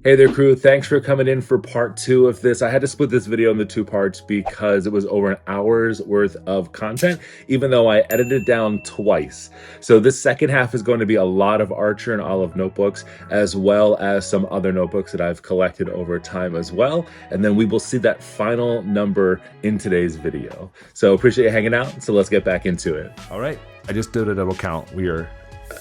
Hey there, crew. Thanks for coming in for part 2 of this. I had to split this video into 2 parts because it was over an hour's worth of content, even though I edited it down twice. So this second half is going to be a lot of Archer and Olive notebooks, as well as some other notebooks that I've collected over time as well. And then we will see that final number in today's video. So appreciate you hanging out. So let's get back into it. All right. I just did a double count. We are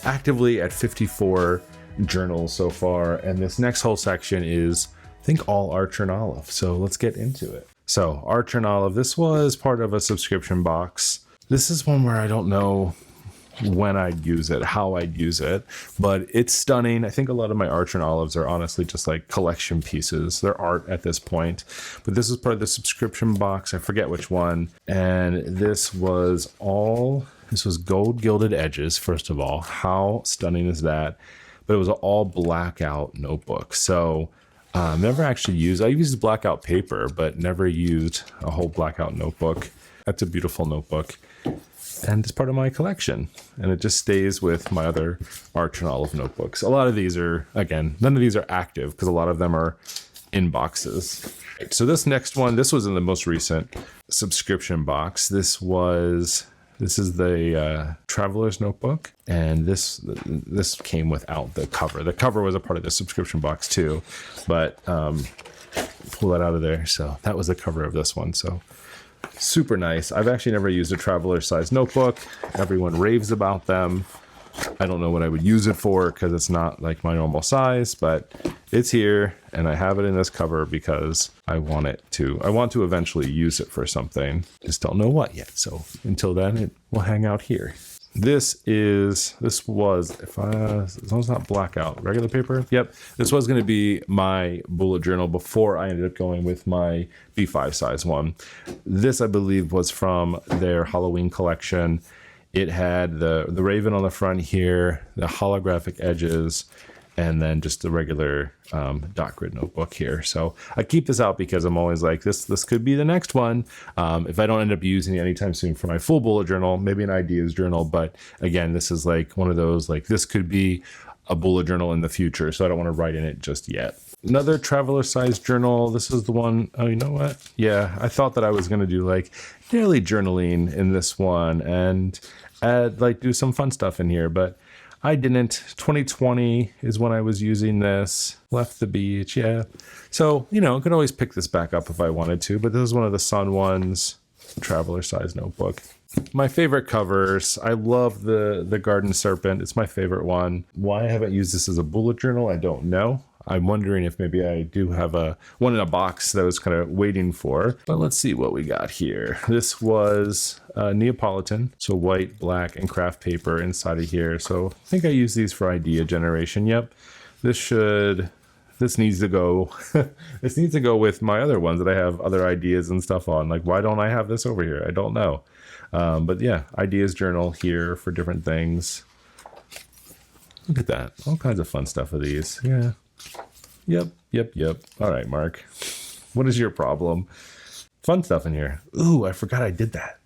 actively at 54 journals so far, and this next whole section is, I think, all Archer and Olive. So let's get into it. So Archer and Olive, this was part of a subscription box. This is one where I don't know when I'd use it, how I'd use it, but it's stunning. I think a lot of my Archer and Olives are honestly just like collection pieces. They're art at this point, but this is part of the subscription box. I forget which one. And this was gold gilded edges. First of all, how stunning is that? But it was an all blackout notebook. So never actually used, I used blackout paper, but never used a whole blackout notebook. That's a beautiful notebook. And it's part of my collection. And it just stays with my other Archer and Olive notebooks. A lot of these are, again, none of these are active because a lot of them are in boxes. So this next one, this was in the most recent subscription box. This is the Traveler's Notebook, and this came without the cover. The cover was a part of the subscription box too, but pull that out of there. So that was the cover of this one. So super nice. I've actually never used a traveler size notebook. Everyone raves about them. I don't know what I would use it for because it's not like my normal size, but it's here and I have it in this cover because I want to eventually use it for something. Just don't know what yet. So until then, it will hang out here. This was, as long as it's not blackout, regular paper. Yep. This was going to be my bullet journal before I ended up going with my B5 size one. This, I believe, was from their Halloween collection. It had the raven on the front here, the holographic edges, and then just the regular dot grid notebook here. So I keep this out because I'm always like, this could be the next one. If I don't end up using it anytime soon for my full bullet journal, maybe an ideas journal. But again, this is like one of those, like this could be a bullet journal in the future. So I don't want to write in it just yet. Another traveler size journal. This is the one, oh, you know what? Yeah, I thought that I was going to do like daily journaling in this one and do some fun stuff in here, but I didn't. 2020 is when I was using this. Left the beach, yeah. So, I could always pick this back up if I wanted to, but this is one of the Sun ones, traveler size notebook. My favorite covers. I love the Garden Serpent. It's my favorite one. Why I haven't used this as a bullet journal, I don't know. I'm wondering if maybe I do have one in a box that I was kind of waiting for. But let's see what we got here. This was Neapolitan, so white, black, and craft paper inside of here. So I think I use these for idea generation. Yep, this needs to go. This needs to go with my other ones that I have other ideas and stuff on. Like, why don't I have this over here? I don't know. But yeah, ideas journal here for different things. Look at that. All kinds of fun stuff with these. Yeah. Yep. All right, Mark. What is your problem? Fun stuff in here. Ooh, I forgot I did that.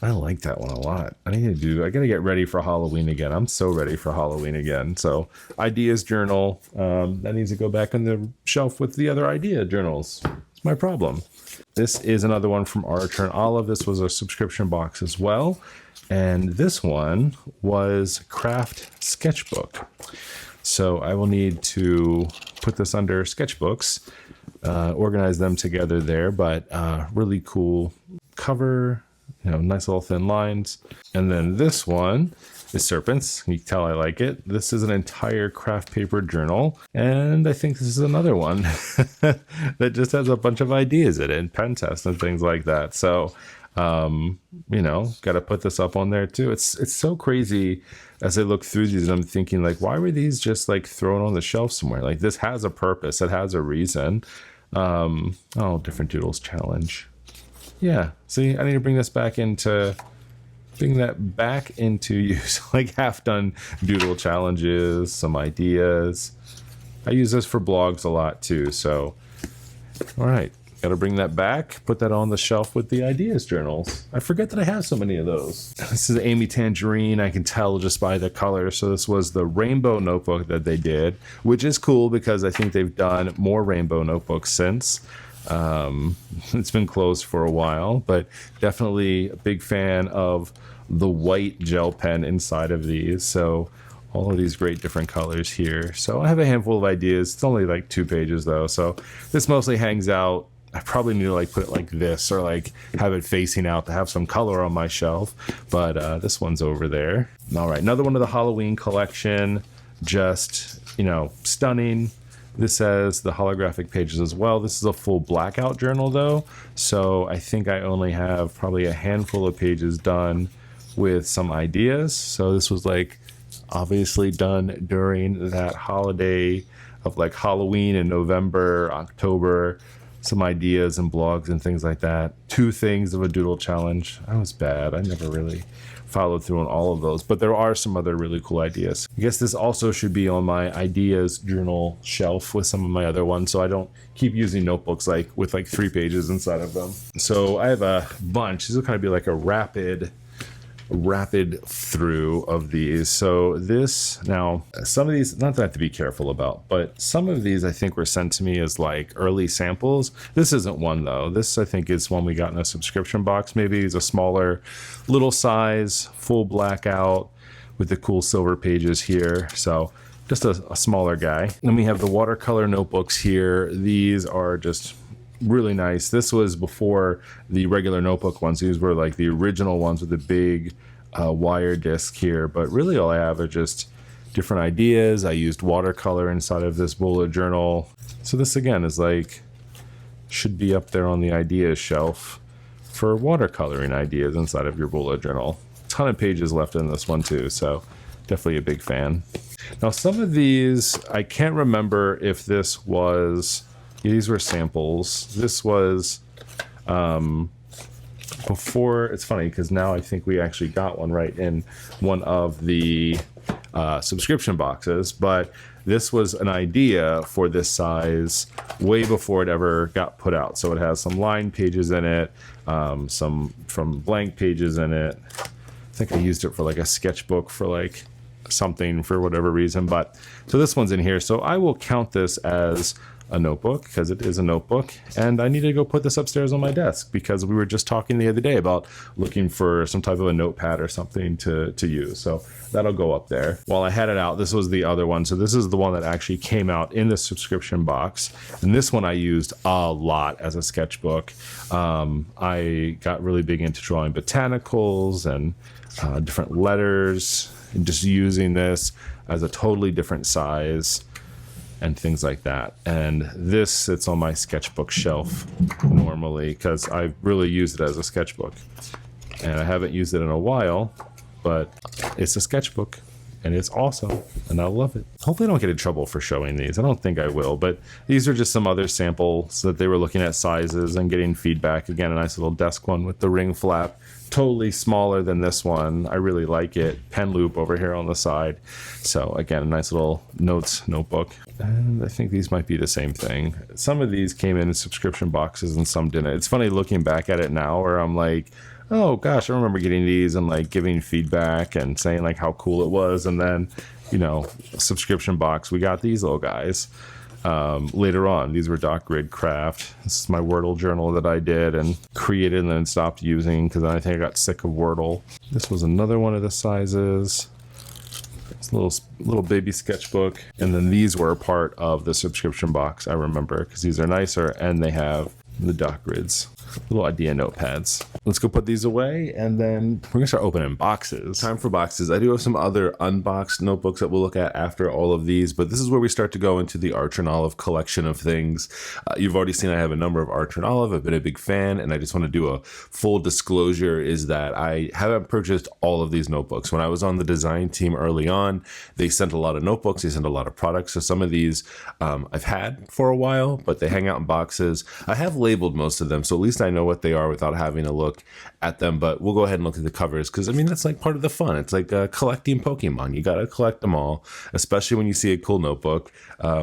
I like that one a lot. I gotta get ready for Halloween again. I'm so ready for Halloween again. So ideas journal, that needs to go back on the shelf with the other idea journals. It's my problem. This is another one from Archer and Olive. This was a subscription box as well. And this one was Craft Sketchbook. So I will need to put this under sketchbooks, organize them together there, but really cool cover, nice little thin lines. And then this one is Serpents. You can tell I like it. This is an entire craft paper journal. And I think this is another one that just has a bunch of ideas in it and pen tests and things like that. So, got to put this up on there too. It's so crazy as I look through these and I'm thinking like, why were these just like thrown on the shelf somewhere? Like this has a purpose. It has a reason. Different doodles challenge. Yeah. See, I need to bring that back into use. Like half done doodle challenges, some ideas. I use this for blogs a lot too. So, all right. Gotta bring that back, put that on the shelf with the ideas journals. I forget that I have so many of those. This is Amy Tangerine. I can tell just by the color. So this was the rainbow notebook that they did, which is cool because I think they've done more rainbow notebooks since. It's been closed for a while, but definitely a big fan of the white gel pen inside of these. So all of these great different colors here. So I have a handful of ideas. It's only like 2 pages though. So this mostly hangs out. I probably need to like put it like this or like have it facing out to have some color on my shelf. But this one's over there. All right, another one of the Halloween collection. Just, you know, stunning. This has the holographic pages as well. This is a full blackout journal though. So I think I only have probably a handful of pages done with some ideas. So this was like obviously done during that holiday of like Halloween in November, October. Some ideas and blogs and things like that. 2 things of a doodle challenge. I was bad. I never really followed through on all of those, but there are some other really cool ideas. I guess this also should be on my ideas journal shelf with some of my other ones, so I don't keep using notebooks like with like 3 pages inside of them. So I have a bunch. This will kind of be like a rapid through of these. So this, now some of these, not that I have to be careful about, but some of these I think were sent to me as like early samples. This isn't one though. This I think is one we got in a subscription box. Maybe it's a smaller little size, full blackout with the cool silver pages here. So just a smaller guy. Then we have the watercolor notebooks here. These are just really nice. This was before the regular notebook ones. These were like the original ones with the big wire disc here, but really all I have are just different ideas. I used watercolor inside of this bullet journal. So this again is like, should be up there on the ideas shelf for watercoloring ideas inside of your bullet journal. A ton of pages left in this one too, so definitely a big fan. Now some of these, I can't remember if this was, these were samples. This was before, it's funny because now I think we actually got one right in one of the subscription boxes, but this was an idea for this size way before it ever got put out. So it has some line pages in it, some from blank pages in it. I think I used it for like a sketchbook for like something for whatever reason, but so this one's in here. So I will count this as a notebook because it is a notebook, and I need to go put this upstairs on my desk because we were just talking the other day about looking for some type of a notepad or something to use. So that'll go up there. While I had it out, this was the other one. So this is the one that actually came out in the subscription box, and this one I used a lot as a sketchbook. I got really big into drawing botanicals and different letters and just using this as a totally different size and things like that. And this sits on my sketchbook shelf normally because I really use it as a sketchbook, and I haven't used it in a while, but it's a sketchbook and it's awesome and I love it. Hopefully I don't get in trouble for showing these. I don't think I will, but these are just some other samples that they were looking at sizes and getting feedback. Again, a nice little desk one with the ring flap, totally smaller than this one. I really like it. Pen loop over here on the side. So again, a nice little notes notebook. And I think these might be the same thing. Some of these came in subscription boxes and some didn't. It's funny looking back at it now where I'm like, oh gosh, I remember getting these and like giving feedback and saying like how cool it was. And then, you know, subscription box, we got these little guys. Later on, these were dot grid craft. This is my Wordle journal that I did and created and then stopped using because I think I got sick of Wordle. This was another one of the sizes. It's a little baby sketchbook. And then these were a part of the subscription box, I remember, because these are nicer and they have the dot grids. Little idea notepads. Let's go put these away and then we're gonna start opening boxes. Time for boxes. I do have some other unboxed notebooks that we'll look at after all of these, but this is where we start to go into the Archer and Olive collection of things. You've already seen I have a number of Archer and Olive. I've been a big fan, and I just want to do a full disclosure is that I haven't purchased all of these notebooks. When I was on the design team early on, they sent a lot of notebooks, they sent a lot of products. So some of these I've had for a while, but they hang out in boxes. I have labeled most of them, so at least I know what they are without having to look at them, but we'll go ahead and look at the covers because I mean that's like part of the fun. It's like collecting Pokemon. You got to collect them all, especially when you see a cool notebook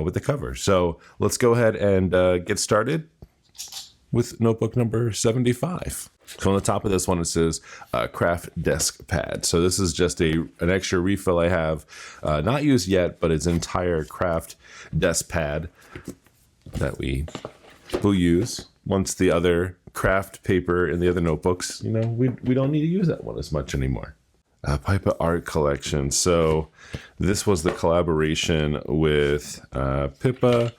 with the cover. So let's go ahead and get started. with notebook number 75. So on the top of this one, it says craft desk pad. So this is just an extra refill I have, not used yet, but it's entire craft desk pad that we will use once the other craft paper in the other notebooks, we don't need to use that one as much anymore. Pipa art collection. So this was the collaboration with Pippa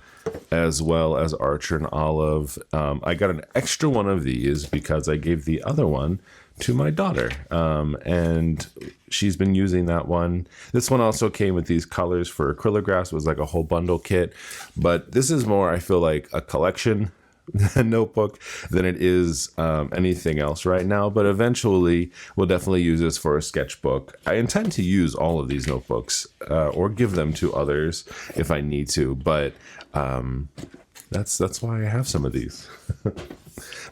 as well as Archer and Olive. I got an extra one of these because I gave the other one to my daughter, and she's been using that one. This one also came with these colors for acrylographs. It was like a whole bundle kit, but this is more, I feel like, a collection notebook than it is anything else right now, but eventually we'll definitely use this for a sketchbook. I intend to use all of these notebooks or give them to others if I need to, but that's why I have some of these. I'm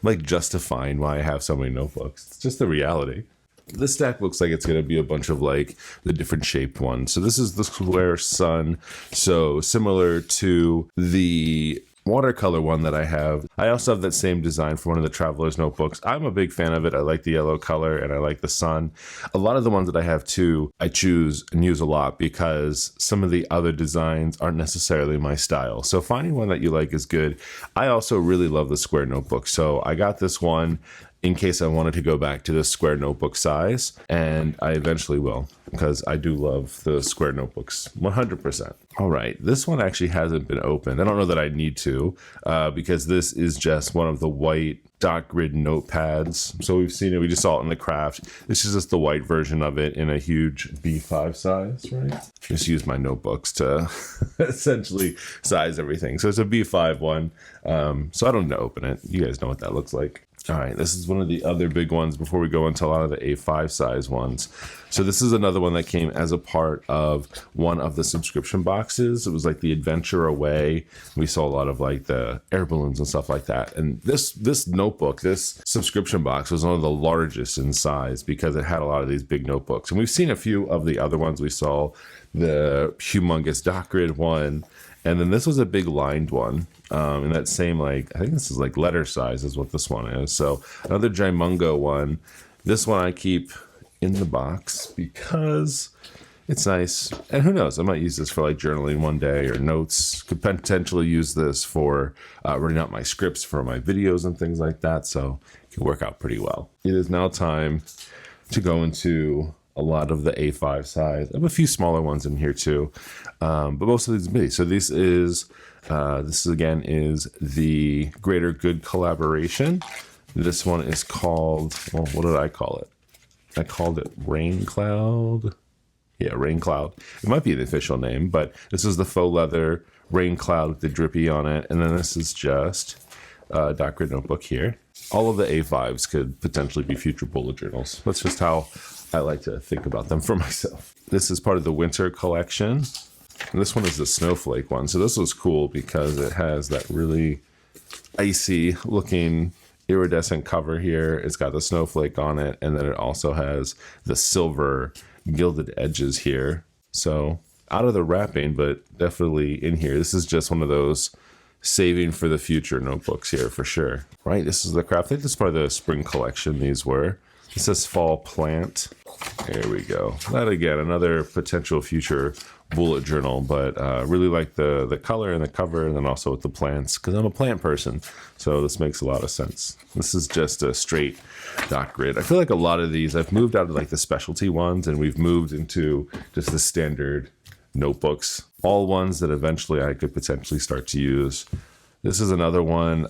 like justifying why I have so many notebooks. It's just the reality. This stack looks like it's going to be a bunch of like the different shaped ones. So this is the square sun. So similar to the watercolor one that I have. I also have that same design for one of the Traveler's notebooks. I'm a big fan of it. I like the yellow color and I like the sun. A lot of the ones that I have too, I choose and use a lot because some of the other designs aren't necessarily my style. So finding one that you like is good. I also really love the square notebook. So I got this one in case I wanted to go back to the square notebook size, and I eventually will because I do love the square notebooks 100%. All right, this one actually hasn't been opened. I don't know that I need to because this is just one of the white dot grid notepads. So we've seen it, we just saw it in the craft. This is just the white version of it in a huge B5 size, right? Just use my notebooks to essentially size everything. So it's a B5 one. So I don't need to open it. You guys know what that looks like. All right, this is one of the other big ones before we go into a lot of the A5 size ones. So this is another one that came as a part of one of the subscription boxes. It was like the Adventure Away. We saw a lot of like the air balloons and stuff like that. And this notebook, this subscription box was one of the largest in size because it had a lot of these big notebooks. And we've seen a few of the other ones. We saw the humongous dot grid one. And then this was a big lined one. In that same, like, I think this is like letter size is what this one is. So another Gimungo one. This one I keep in the box because it's nice. And who knows, I might use this for like journaling one day or notes. Could potentially use this for writing out my scripts for my videos and things like that. So it can work out pretty well. It is now time to go into a lot of the A5 size. I have a few smaller ones in here too, but most of these are big. So this again is the Greater Good collaboration. This one is called, well, what did I call it? I called it Rain Cloud. Yeah, Rain Cloud. It might be the official name, but this is the faux leather Rain Cloud with the drippy on it. And then this is just dot grid notebook here. All of the A5s could potentially be future bullet journals. That's just how I like to think about them for myself. This is part of the winter collection. And this one is the snowflake one. So this was cool because it has that really icy looking iridescent cover here. It's got the snowflake on it. And then it also has the silver gilded edges here. So out of the wrapping, but definitely in here. This is just one of those saving for the future notebooks here for sure. Right, this is the craft. I think this is part of the spring collection these were. This says fall plant. There we go. That again, another potential future bullet journal, but really like the color and the cover, and then also with the plants, because I'm a plant person, so this makes a lot of sense. This is just a straight dot grid. I feel like a lot of these, I've moved out of like the specialty ones, and we've moved into just the standard notebooks, all ones that eventually I could potentially start to use. This is another one,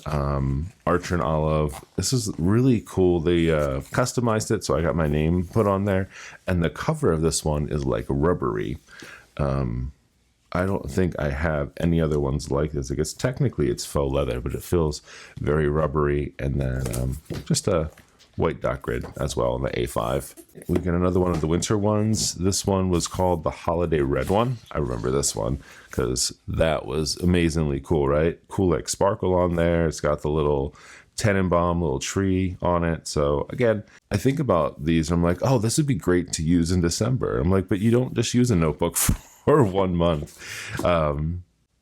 Archer and Olive. This is really cool. They customized it, so I got my name put on there. And the cover of this one is like rubbery. I don't think I have any other ones like this. I guess technically it's faux leather, but it feels very rubbery. And then just a white dot grid as well on the A5. We got another one of the winter ones. This one was called the Holiday Red one. I remember this one because that was amazingly cool, right? Cool like sparkle on there. It's got the little Tenenbaum little tree on it. So again, I think about these. I'm like, oh, this would be great to use in December. I'm like, but you don't just use a notebook for 1 month.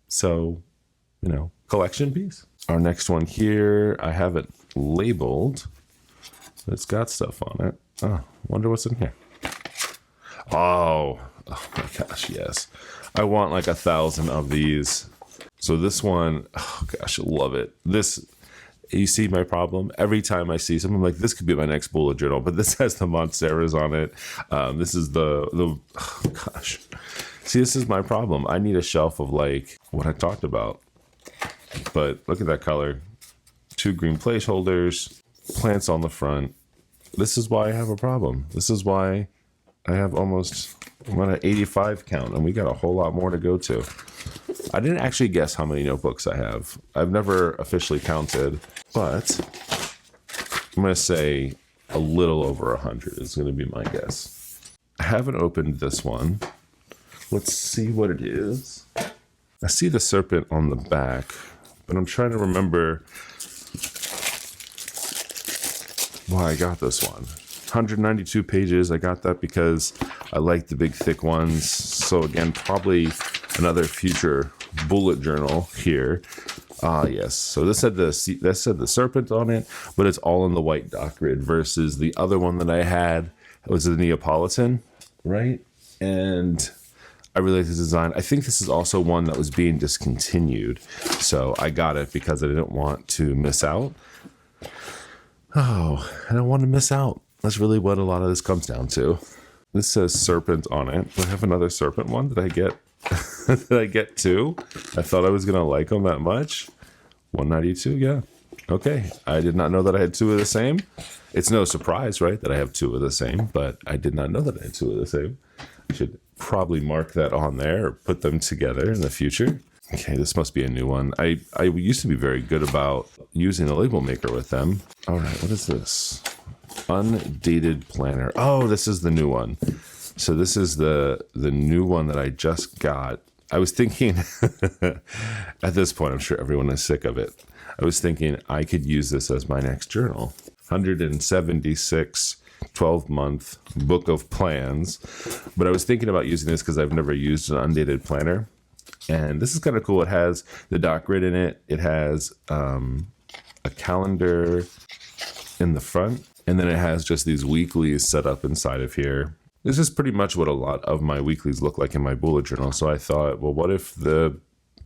So, you know, collection piece. Our next one here, I have it labeled. It's got stuff on it. Oh, wonder what's in here. Oh my gosh, yes. I want like 1,000 of these. So this one, oh gosh, I love it. This, you see my problem? Every time I see something, I'm like, this could be my next bullet journal, but this has the Monsteras on it. This is oh gosh. See, this is my problem. I need a shelf of like what I talked about. But look at that color. 2 green placeholders, plants on the front. This is why I have a problem. This is why I have almost, I'm at an 85 count, and we got a whole lot more to go to. I didn't actually guess how many notebooks I have. I've never officially counted, but I'm going to say a little over 100 is going to be my guess. I haven't opened this one. Let's see what it is. I see the serpent on the back, but I'm trying to remember why I got this one. 192 pages. I got that because I like the big thick ones. So again, probably another future bullet journal here. Ah, yes. So this said the serpent on it, but it's all in the white dot grid versus the other one that I had was the Neapolitan, right? And I really like the design. I think this is also one that was being discontinued. So I got it because I didn't want to miss out. Oh, I don't want to miss out. That's really what a lot of this comes down to. This says serpent on it. Do I have another serpent one? Did I get did I get 2? I thought I was going to like them that much. 192, yeah. Okay. I did not know that I had 2 of the same. It's no surprise, right, that I have 2 of the same, but I did not know that I had 2 of the same. I should probably mark that on there or put them together in the future. Okay, this must be a new one. I used to be very good about using a label maker with them. All right, what is this? Undated planner. Oh, this is the new one. So this is the new one that I just got. I was thinking, at this point, I'm sure everyone is sick of it. I was thinking I could use this as my next journal. 176 12-month book of plans. But I was thinking about using this because I've never used an undated planner. And this is kind of cool. It has the dot grid in it. It has a calendar in the front. And then it has just these weeklies set up inside of here. This is pretty much what a lot of my weeklies look like in my bullet journal. So I thought, well, what if the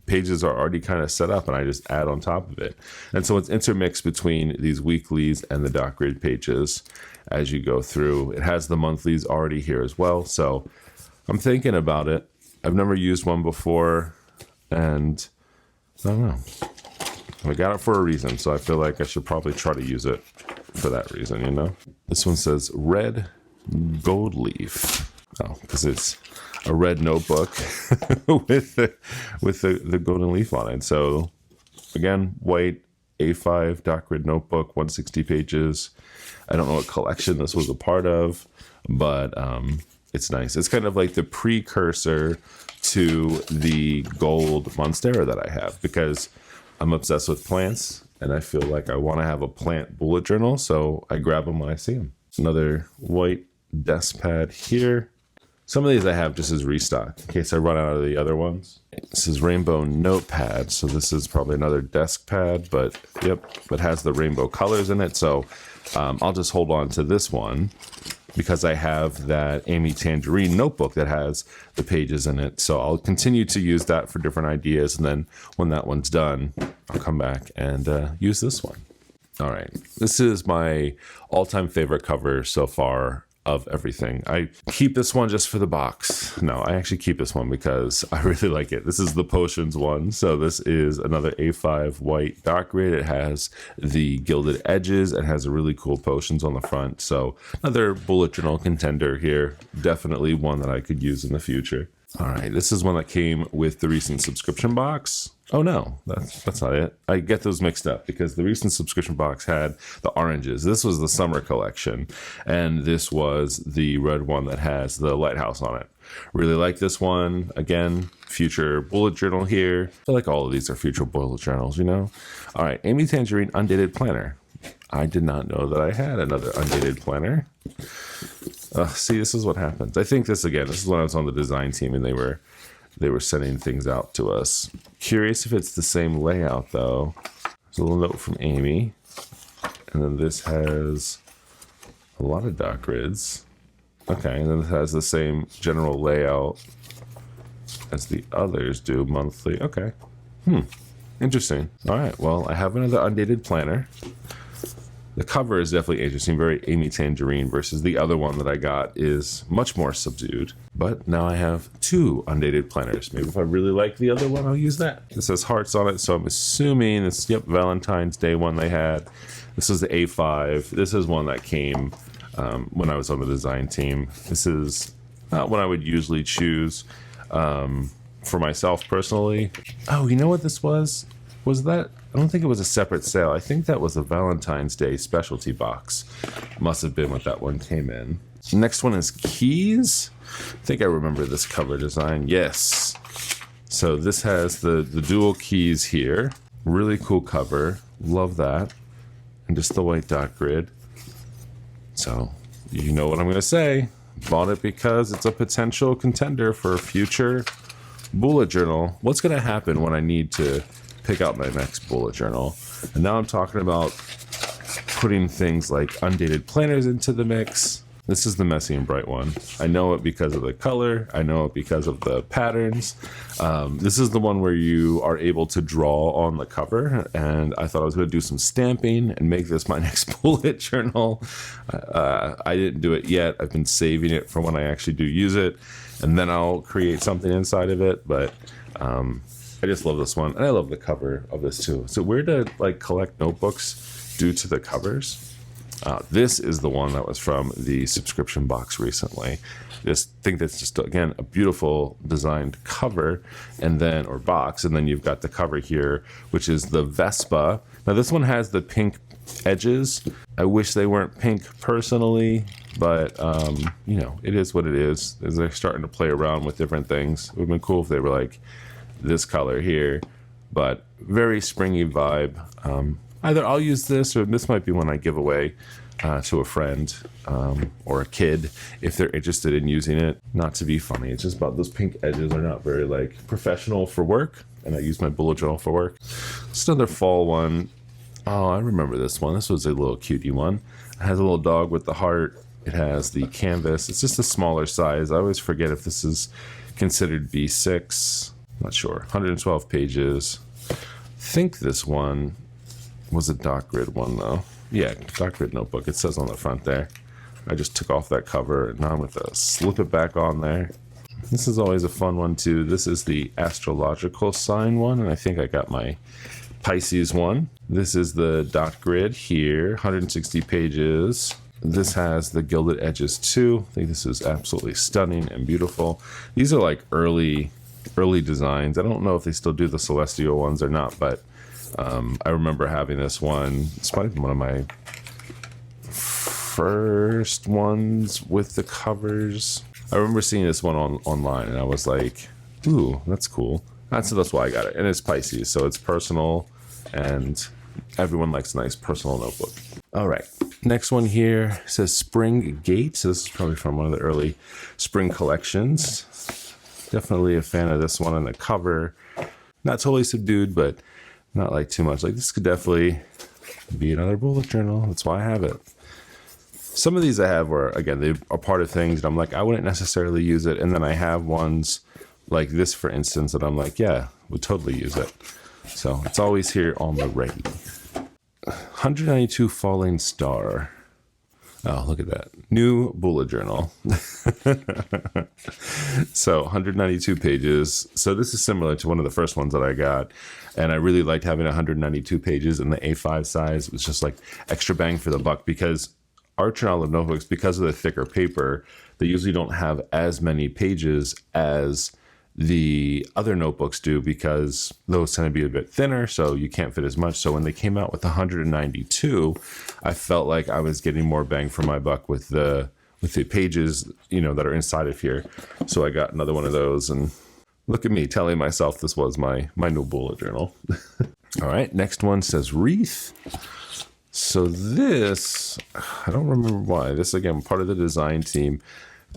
pages are already kind of set up and I just add on top of it? And so it's intermixed between these weeklies and the dot grid pages as you go through. It has the monthlies already here as well. So I'm thinking about it. I've never used one before, and I don't know. I got it for a reason, so I feel like I should probably try to use it for that reason, you know? This one says red gold leaf. Oh, because it's a red notebook with the golden leaf on it. So again, white A5 dot grid notebook, 160 pages. I don't know what collection this was a part of, but it's nice. It's kind of like the precursor to the gold Monstera that I have because I'm obsessed with plants and I feel like I want to have a plant bullet journal, so I grab them when I see them. Another white desk pad here. Some of these I have just as restock in case I run out of the other ones. This is rainbow notepad, so this is probably another desk pad, but yep, it has the rainbow colors in it, so I'll just hold on to this one because I have that Amy Tangerine notebook that has the pages in it. So I'll continue to use that for different ideas. And then when that one's done, I'll come back and use this one. All right. This is my all-time favorite cover so far of everything. I keep this one just for the box. No, I actually keep this one because I really like it. This is the potions one. So this is another A5 white dot grid. It has the gilded edges. It has a really cool potions on the front. So another bullet journal contender here. Definitely one that I could use in the future. All right, this is one that came with the recent subscription box. Oh no, that's not it. I get those mixed up because the recent subscription box had the oranges. This was the summer collection, and this was the red one that has the lighthouse on it. Really like this one. Again, future bullet journal here. I feel like all of these are future bullet journals, you know? All right, Amy Tangerine Undated Planner. I did not know that I had another undated planner. See, this is what happens. I think this is when I was on the design team and they were they were sending things out to us. Curious if it's the same layout though. There's a little note from Amy. And then this has a lot of dot grids. Okay, and then it has the same general layout as the others do, monthly. Okay. Interesting. All right, well, I have another undated planner. The cover is definitely interesting, very Amy Tangerine, versus the other one that I got is much more subdued. But now I have 2 undated planners. Maybe if I really like the other one, I'll use that. It says hearts on it, so I'm assuming it's, yep, Valentine's Day one they had. This is the A5. This is one that came when I was on the design team. This is not one I would usually choose for myself personally. Oh, you know what this was? Was that? I don't think it was a separate sale. I think that was a Valentine's Day specialty box. Must have been what that one came in. Next one is keys. I think I remember this cover design. Yes. So this has the dual keys here. Really cool cover. Love that. And just the white dot grid. So you know what I'm going to say. Bought it because it's a potential contender for a future bullet journal. What's going to happen when I need to pick out my next bullet journal? And now I'm talking about putting things like undated planners into the mix. This is the messy and bright one. I know it because of the color. I know it because of the patterns. This is the one where you are able to draw on the cover. And I thought I was going to do some stamping and make this my next bullet journal. I didn't do it yet. I've been saving it for when I actually do use it. And then I'll create something inside of it. But I just love this one. And I love the cover of this too. So weird to like collect notebooks due to the covers. This is the one that was from the subscription box recently. Just think that's just, again, a beautiful designed cover and then, or box. And then you've got the cover here, which is the Vespa. Now this one has the pink edges. I wish they weren't pink personally, but you know, it is what it is. As they're starting to play around with different things. It would have been cool if they were like this color here, but very springy vibe. Either I'll use this, or this might be one I give away to a friend or a kid if they're interested in using it. Not to be funny, it's just about those pink edges are not very like professional for work, and I use my bullet journal for work. It's another fall one. Oh, I remember this one. This was a little cutie one. It has a little dog with the heart. It has the canvas. It's just a smaller size. I always forget if this is considered B6. Not sure. 112 pages. I think this one was a dot grid one though. Yeah, dot grid notebook. It says on the front there. I just took off that cover and now I'm going to slip it back on there. This is always a fun one too. This is the astrological sign one, and I think I got my Pisces one. This is the dot grid here, 160 pages. This has the gilded edges too. I think this is absolutely stunning and beautiful. These are like early designs. I don't know if they still do the celestial ones or not, but I remember having this one. It's probably one of my first ones with the covers. I remember seeing this one online, and I was like, ooh, that's cool. That's why I got it. And it's Pisces, so it's personal, and everyone likes a nice personal notebook. All right, next one here says Spring Gate. So this is probably from one of the early spring collections. Definitely a fan of this one on the cover. Not totally subdued, but not like too much. Like this could definitely be another bullet journal. That's why I have it. Some of these I have where, again, they are part of things and I'm like, I wouldn't necessarily use it. And then I have ones like this, for instance, that I'm like, yeah, would totally use it. So it's always here on the ready. 192 Falling Star. Oh, look at that. New bullet journal. So 192 pages. So this is similar to one of the first ones that I got. And I really liked having 192 pages in the A5 size. It was just like extra bang for the buck because art journal notebooks, because of the thicker paper, they usually don't have as many pages as the other notebooks do because those tend to be a bit thinner, so you can't fit as much. So when they came out with 192, I felt like I was getting more bang for my buck with the pages, you know, that are inside of here. So I got another one of those, and look at me telling myself this was my new bullet journal. All right, next one says Wreath. So this, I don't remember why. This, again, part of the design team.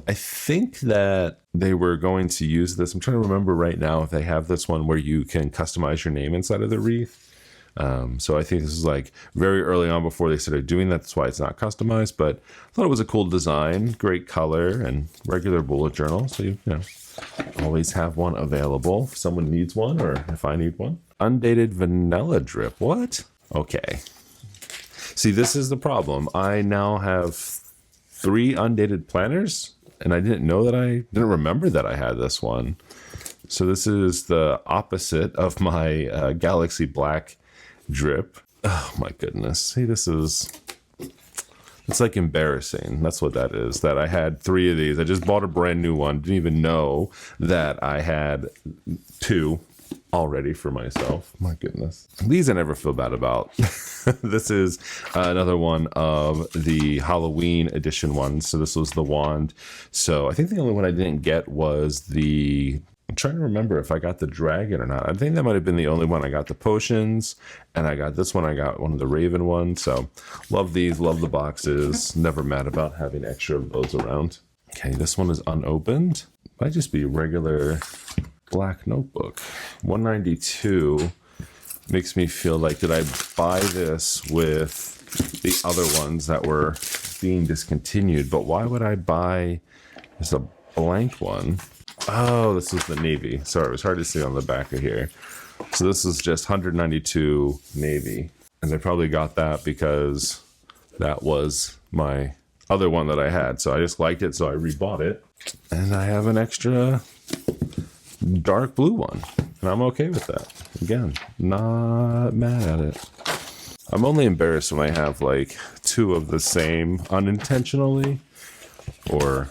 I think that they were going to use this. I'm trying to remember right now if they have this one where you can customize your name inside of the wreath. So I think this is like very early on before they started doing that. That's why it's not customized, but I thought it was a cool design, great color, and regular bullet journal. So, you know, always have one available if someone needs one or if I need one. Undated vanilla drip. What? Okay. See, this is the problem. I now have 3 undated planners, and I didn't know that I didn't remember that I had this one. So this is the opposite of my Galaxy Black drip. Oh my goodness. See, it's like embarrassing. That's what that is, that I had 3 of these. I just bought a brand new one. Didn't even know that I had 2 already for myself. My goodness. These I never feel bad about. This is another one of the Halloween edition ones. So this was the wand. So I think the only one I didn't get was I'm trying to remember if I got the dragon or not. I think that might have been the only one. I got the potions, and I got this one. I got one of the raven ones. So love these, love the boxes. Never mad about having extra of those around. Okay, this one is unopened. Might just be regular black notebook. 192 makes me feel like, did I buy this with the other ones that were being discontinued? But why would I buy just a blank one? Oh, this was the navy. Sorry, it was hard to see on the back of here. So this is just 192 navy. And I probably got that because that was my other one that I had. So I just liked it, so I rebought it. And I have an extra dark blue one. And I'm okay with that. Again, not mad at it. I'm only embarrassed when I have like 2 of the same unintentionally, or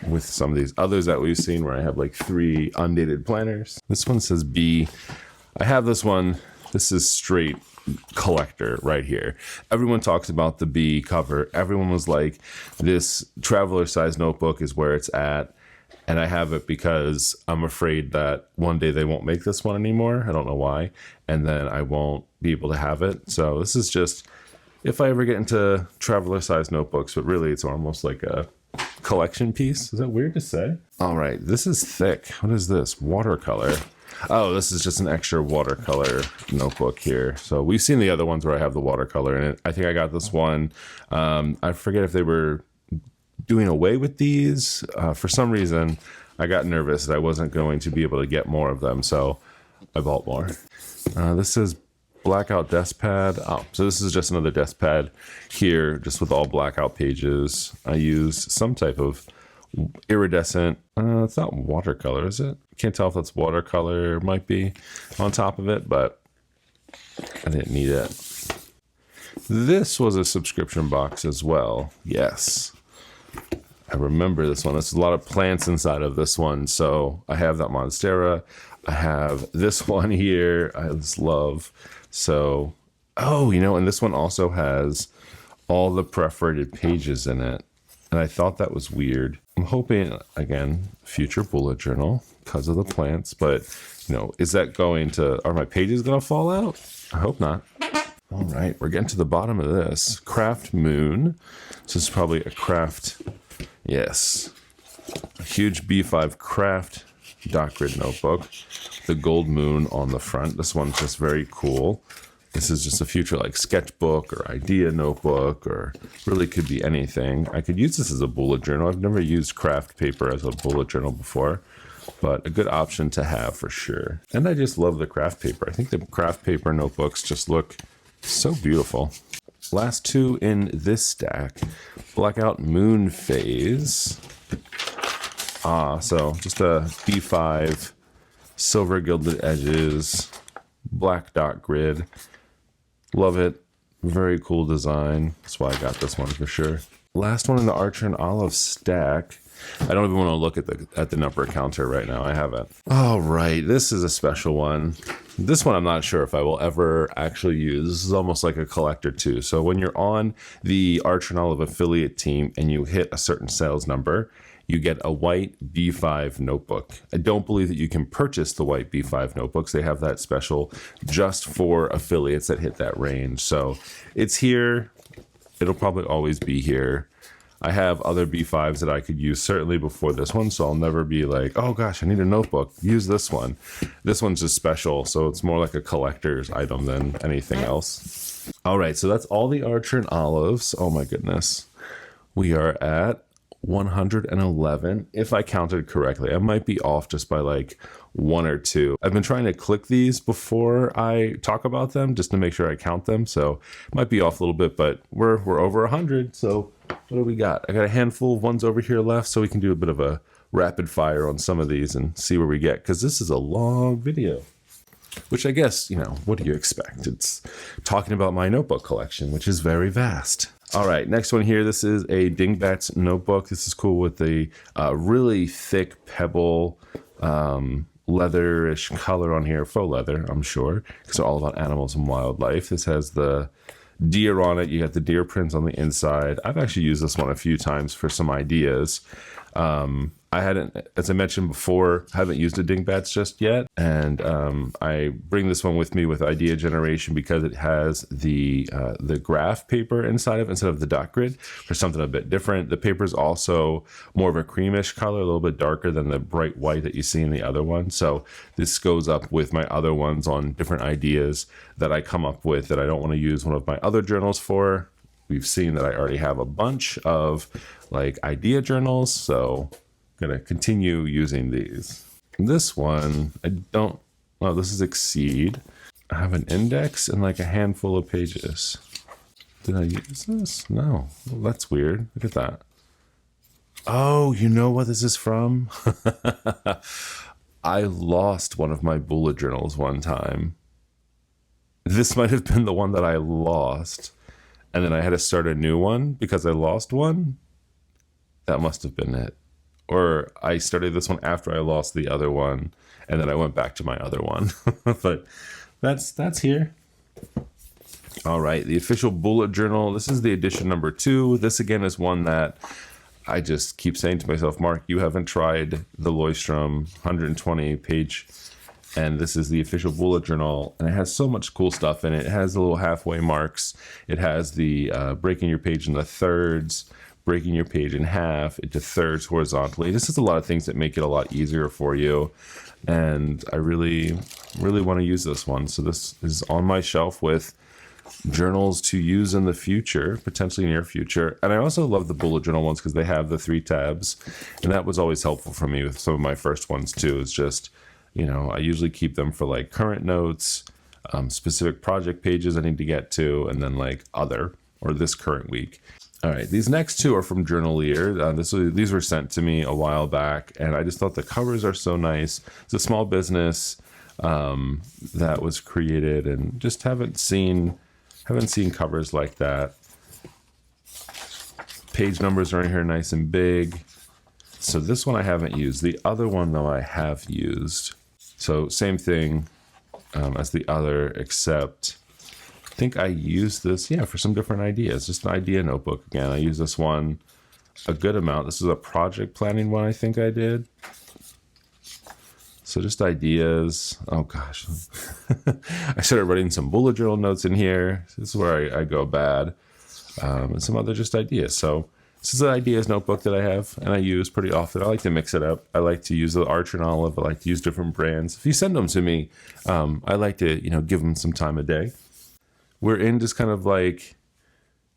with some of these others that we've seen where I have like 3 undated planners. This one says B. I have this one. This is straight collector right here. Everyone talks about the B cover. Everyone was like, this traveler size notebook is where it's at. And I have it because I'm afraid that one day they won't make this one anymore. I don't know why. And then I won't be able to have it. So this is just, if I ever get into traveler size notebooks, but really it's almost like a collection piece. Is that weird to say? All right, this is thick. What is this? Watercolor. Oh, this is just an extra watercolor notebook here. So we've seen the other ones where I have the watercolor in it. I think I got this one. I forget if they were doing away with these. For some reason, I got nervous that I wasn't going to be able to get more of them. So I bought more. This is blackout desk pad. Oh, so this is just another desk pad here, just with all blackout pages. I use some type of iridescent, it's not watercolor, is it? Can't tell if that's watercolor. It might be on top of it, but I didn't need it. This was a subscription box as well. Yes, I remember this one. There's a lot of plants inside of this one. So I have that Monstera. I have this one here. I just love. So, oh, you know, and this one also has all the perforated pages in it. And I thought that was weird. I'm hoping, again, future bullet journal because of the plants. But, you know, is that going to, are my pages going to fall out? I hope not. All right, we're getting to the bottom of this. Craft Moon. This is probably a craft, yes. A huge B5 craft dot grid notebook. The gold moon on the front. This one's just very cool. This is just a future like sketchbook or idea notebook, or really could be anything. I could use this as a bullet journal. I've never used craft paper as a bullet journal before, but a good option to have for sure. And I just love the craft paper. I think the craft paper notebooks just look so beautiful. Last 2 in this stack. Blackout Moon Phase. So just a B5, silver gilded edges, black dot grid. Love it. Very cool design. That's why I got this one for sure. Last one in the Archer and Olive stack. I don't even want to look at the number counter right now. I haven't. All right, this is a special one. This one I'm not sure if I will ever actually use. This is almost like a collector too. So when you're on the Archer and Olive affiliate team and you hit a certain sales number, you get a white B5 notebook. I don't believe that you can purchase the white B5 notebooks. They have that special just for affiliates that hit that range. So it's here. It'll probably always be here. I have other B5s that I could use certainly before this one, so I'll never be like, oh gosh, I need a notebook, use this one. This one's just special, so it's more like a collector's item than anything else. All right, so that's all the Archer and Olives. Oh my goodness. We are at 111, if I counted correctly. I might be off just by like 1 or 2. I've been trying to click these before I talk about them just to make sure I count them, so it might be off a little bit, but we're over 100. So what do we got? I got a handful of ones over here left, so we can do a bit of a rapid fire on some of these and see where we get, because this is a long video. Which I guess, you know, what do you expect? It's talking about my notebook collection, which is very vast. All right, next one here. This is a Dingbats notebook. This is cool with the really thick pebble leatherish color on here. Faux leather, I'm sure, because they're all about animals and wildlife. This has the deer on it. You got the deer prints on the inside. I've actually used this one a few times for some ideas. I hadn't, as I mentioned before, haven't used a Dingbats just yet, and I bring this one with me with idea generation because it has the graph paper inside of it instead of the dot grid for something a bit different. The paper is also more of a creamish color, a little bit darker than the bright white that you see in the other one. So this goes up with my other ones on different ideas that I come up with that I don't want to use one of my other journals for. We've seen that I already have a bunch of like idea journals, so I'm gonna continue using these. This one, I don't, oh, this is Exceed. I have an index and like a handful of pages. Did I use this? No. Well, that's weird. Look at that. Oh, you know what this is from? I lost one of my bullet journals one time. This might have been the one that I lost, and then I had to start a new one because I lost one. That must have been it. Or I started this one after I lost the other one, and then I went back to my other one. But that's here. All right, the official bullet journal. This is the edition number 2. This again is one that I just keep saying to myself, Mark, you haven't tried the Leuchtturm 120 page, and this is the official bullet journal, and it has so much cool stuff in it. It has the little halfway marks. It has the breaking your page into thirds, breaking your page in half into thirds horizontally. This is a lot of things that make it a lot easier for you, and I really want to use this one. So this is on my shelf with journals to use in the future, potentially near future. And I also love the bullet journal ones because they have the 3 tabs, and that was always helpful for me with some of my first ones too. It's just, you know, I usually keep them for like current notes, specific project pages I need to get to, and then like other or this current week. All right, these next 2 are from Journalier. These were sent to me a while back, and I just thought the covers are so nice. It's a small business that was created, and just haven't seen covers like that. Page numbers are in here nice and big. So this one I haven't used. The other one, though, I have used. So same thing as the other, except I think I used this, yeah, for some different ideas. Just an idea notebook. Again, I use this one a good amount. This is a project planning one I think I did. So just ideas. Oh gosh. I started writing some bullet journal notes in here. This is where I go bad. And some other just ideas. So this is an ideas notebook that I have and I use pretty often. I like to mix it up. I like to use the Archer and Olive. I like to use different brands. If you send them to me, I like to, you know, give them some time of day. We're in just kind of like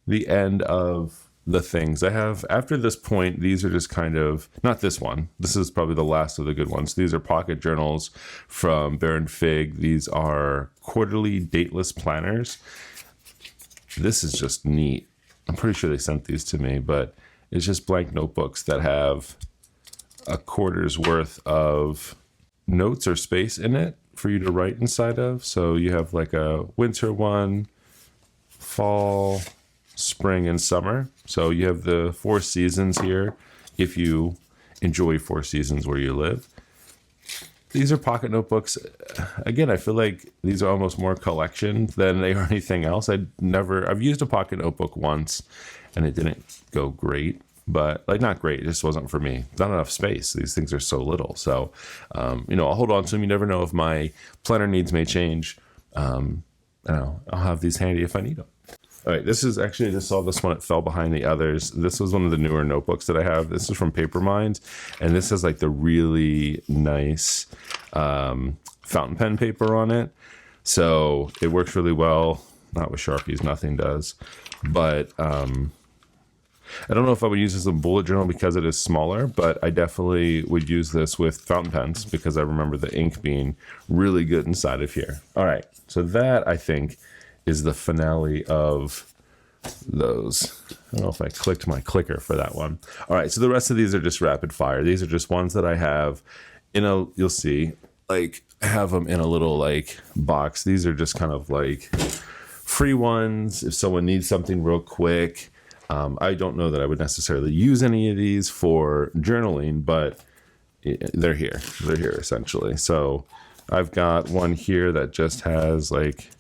the end of the things I have. After this point, these are just kind of, not this one. This is probably the last of the good ones. These are pocket journals from Baronfig. These are quarterly dateless planners. This is just neat. I'm pretty sure they sent these to me, but it's just blank notebooks that have a quarter's worth of notes or space in it for you to write inside of. So you have like a winter one, fall, spring, and summer. So you have the 4 seasons here if you enjoy 4 seasons where you live. These are pocket notebooks. Again, I feel like these are almost more collection than they are anything else. I've used a pocket notebook once and it didn't go great, but like not great, it just wasn't for me. Not enough space. These things are so little. So, you know, I'll hold on to them. You never know if my planner needs may change. I'll have these handy if I need them. All right, this is actually, I just saw this one, it fell behind the others. This was one of the newer notebooks that I have. This is from Paper Mind, and this has like the really nice fountain pen paper on it. So it works really well. Not with Sharpies, nothing does. But I don't know if I would use this as a bullet journal because it is smaller, but I definitely would use this with fountain pens because I remember the ink being really good inside of here. All right, so that I think is the finale of those. I don't know if I clicked my clicker for that one. All right, so the rest of these are just rapid fire. These are just ones that I have in a, you'll see, like I have them in a little like box. These are just kind of like free ones if someone needs something real quick. I don't know that I would necessarily use any of these for journaling, but they're here. They're here essentially. So I've got one here that just has like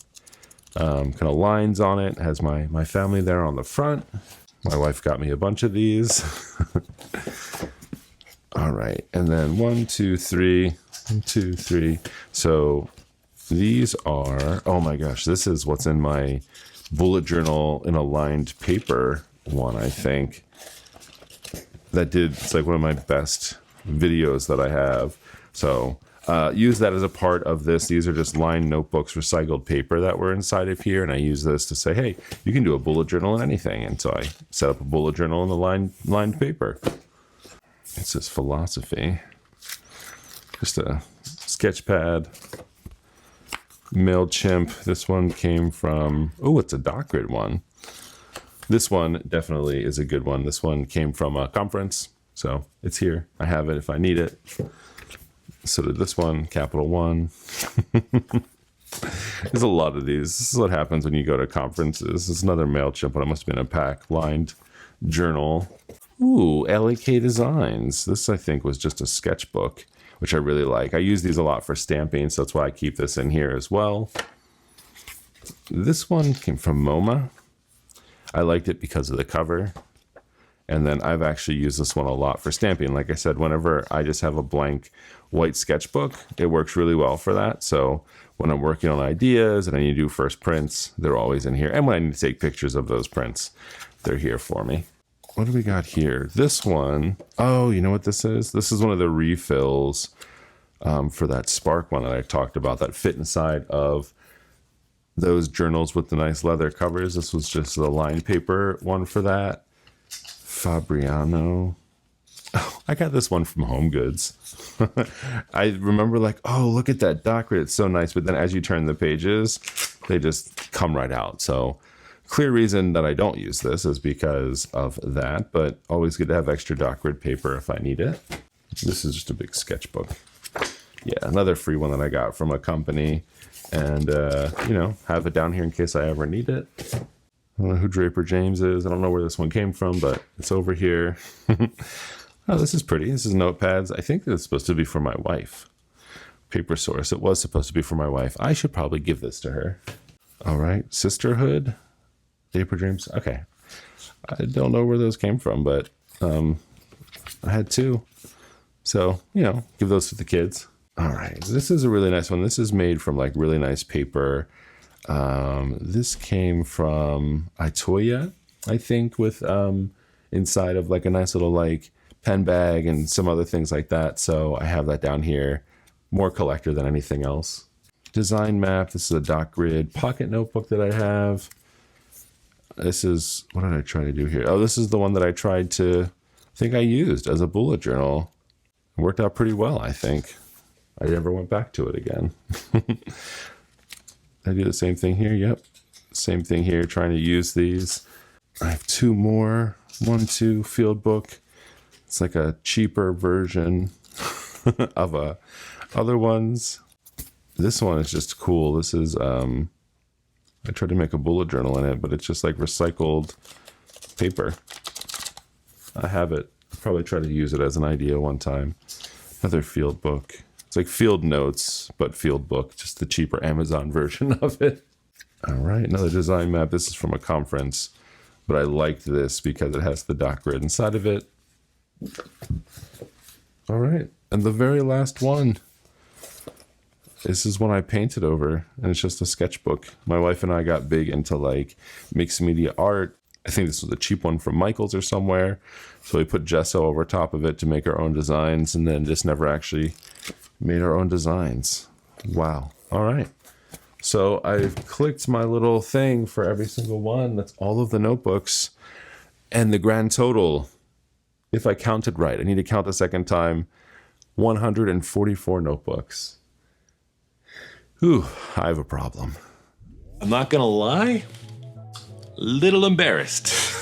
kind of lines on it. It has my family there on the front. My wife got me a bunch of these. All right. And then 1, 2, 3, 1, 2, 3. So these are, oh my gosh, this is what's in my bullet journal in a lined paper one, I think. It's like one of my best videos that I have. So use that as a part of this. These are just lined notebooks, recycled paper that were inside of here. And I use this to say, hey, you can do a bullet journal in anything. And so I set up a bullet journal in the lined paper. It says philosophy. Just a sketch pad. MailChimp. This one came from, oh, it's a dot grid one. This one definitely is a good one. This one came from a conference, so it's here. I have it if I need it. So did this one, Capital One. There's a lot of these. This is what happens when you go to conferences. It's another MailChimp, but it must have been a pack lined journal. Ooh, LAK Designs. This, I think, was just a sketchbook, which I really like. I use these a lot for stamping, so that's why I keep this in here as well. This one came from MoMA. I liked it because of the cover. And then I've actually used this one a lot for stamping. Like I said, whenever I just have a blank white sketchbook, it works really well for that. So when I'm working on ideas and I need to do first prints, they're always in here. And when I need to take pictures of those prints, they're here for me. What do we got here? This one, oh, you know what this is? This is one of the refills for that Spark one that I talked about that fit inside of those journals with the nice leather covers. This was just the lined paper one for that. Fabriano. Oh, I got this one from Home Goods. I remember like, oh, look at that dot grid. It's so nice. But then as you turn the pages, they just come right out. So clear reason that I don't use this is because of that, but always good to have extra dot grid paper if I need it. This is just a big sketchbook. Yeah, another free one that I got from a company. And, you know, have it down here in case I ever need it. I don't know who Draper James is. I don't know where this one came from, but it's over here. Oh, this is pretty. This is notepads. I think it's supposed to be for my wife. Paper Source. It was supposed to be for my wife. I should probably give this to her. All right. Sisterhood. Draper James. Okay. I don't know where those came from, but I had two. So, you know, give those to the kids. All right, this is a really nice one. This is made from like really nice paper. This came from Itoya, I think, with inside of like a nice little like pen bag and some other things like that. So I have that down here. More collector than anything else. Design map. This is a dot grid pocket notebook that I have. This is, what did I try to do here? Oh, this is the one that I tried to, I think I used as a bullet journal. It worked out pretty well, I think. I never went back to it again. I do the same thing here. Yep. Same thing here, trying to use these. I have two more. 1, 2 field book. It's like a cheaper version of other ones. This one is just cool. This is, I tried to make a bullet journal in it, but it's just like recycled paper. I have it. I'll probably try to use it as an idea one time. Another field book. It's like field notes, but field book, just the cheaper Amazon version of it. All right, another design map. This is from a conference, but I liked this because it has the dot grid inside of it. All right, and the very last one This is one I painted over, and it's just a sketchbook. My wife and I got big into like mixed media art. I think this was a cheap one from Michael's or somewhere. So we put gesso over top of it to make our own designs, and then just never actually made our own designs. Wow. All right. So I've clicked my little thing for every single one. That's all of the notebooks. And the grand total, if I counted right, I need to count the second time, 144 notebooks. Whew, I have a problem. I'm not gonna lie, little embarrassed.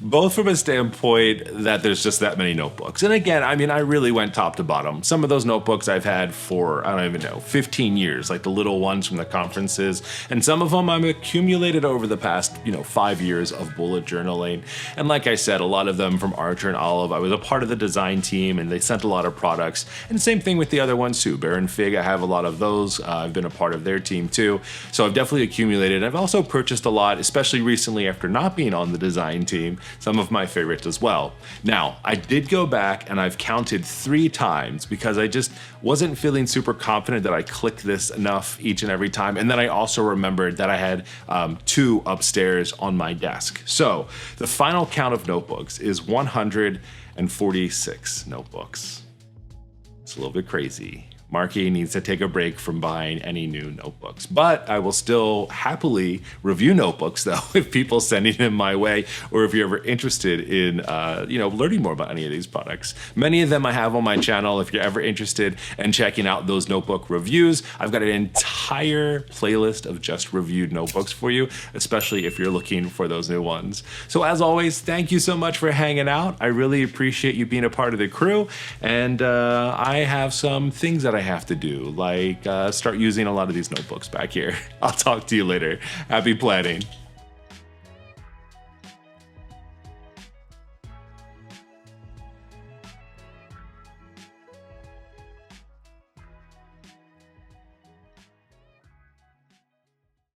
Both from a standpoint that there's just that many notebooks. And again, I mean, I really went top to bottom. Some of those notebooks I've had for, I don't even know, 15 years, like the little ones from the conferences. And some of them I've accumulated over the past, 5 years of bullet journaling. And like I said, a lot of them from Archer and Olive. I was a part of the design team and they sent a lot of products. And same thing with the other ones too. Baronfig, I have a lot of those. I've been a part of their team too. So I've definitely accumulated. I've also purchased a lot, especially recently after not being on the design team, some of my favorites as well. Now, I did go back and I've counted 3 times because I just wasn't feeling super confident that I clicked this enough each and every time. And then I also remembered that I had 2 upstairs on my desk. So the final count of notebooks is 146 notebooks. It's a little bit crazy. Marky needs to take a break from buying any new notebooks, but I will still happily review notebooks though if people sending them my way, or if you're ever interested in learning more about any of these products. Many of them I have on my channel. If you're ever interested in checking out those notebook reviews, I've got an entire playlist of just reviewed notebooks for you, especially if you're looking for those new ones. So as always, thank you so much for hanging out. I really appreciate you being a part of the crew, and I have some things that I have to do, like start using a lot of these notebooks back here. I'll talk to you later. Happy planning.